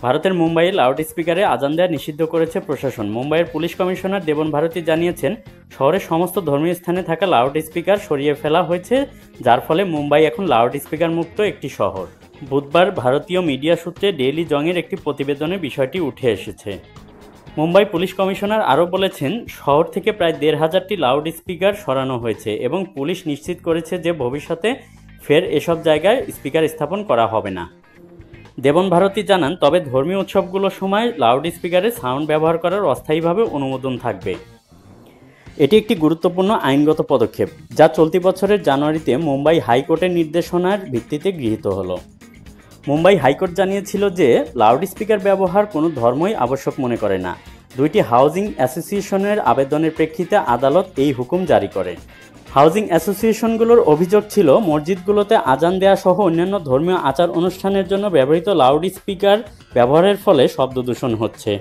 ভারতের মুম্বাইয়ে লাউড স্পিকারে আজান দেওয়া নিষিদ্ধ করেছে প্রশাসন। মুম্বাইয়ের পুলিশ কমিশনার দেবন ভারতী জানিয়েছেন, শহরের সমস্ত ধর্মীয় স্থানে থাকা লাউড স্পিকার সরিয়ে ফেলা হয়েছে, যার ফলে মুম্বাই এখন লাউড স্পিকার মুক্ত একটি শহর। বুধবার ভারতীয় মিডিয়া সূত্রে ডেইলি জংয়ের একটি প্রতিবেদনে বিষয়টি উঠে এসেছে। মুম্বাই পুলিশ কমিশনার আরও বলেছেন, শহর থেকে প্রায় ১৫০০টি লাউড স্পিকার সরানো হয়েছে এবং পুলিশ নিশ্চিত করেছে যে ভবিষ্যতে ফের এসব জায়গায় স্পিকার স্থাপন করা হবে না। দেবন ভারতী জানান, তবে ধর্মীয় উৎসবগুলোর সময় লাউড স্পিকারে সাউন্ড ব্যবহার করার অস্থায়ীভাবে অনুমোদন থাকবে। এটি একটি গুরুত্বপূর্ণ আইনগত পদক্ষেপ, যা চলতি বছরের জানুয়ারিতে মুম্বাই হাইকোর্টের নির্দেশনার ভিত্তিতে গৃহীত হলো। মুম্বাই হাইকোর্ট জানিয়েছিল যে লাউড স্পিকার ব্যবহার কোনো ধর্মই আবশ্যক মনে করে না। দুইটি হাউজিং অ্যাসোসিয়েশনের আবেদনের প্রেক্ষিতে আদালত এই হুকুম জারি করে। হাউজিং অ্যাসোসিয়েশনগুলোর অভিযোগ ছিল, মসজিদগুলোতে আজান দেয়া সহ অন্যান্য ধর্মীয় আচার অনুষ্ঠানের জন্য ব্যবহৃত লাউড স্পিকার ব্যবহারের ফলে শব্দ দূষণ হচ্ছে।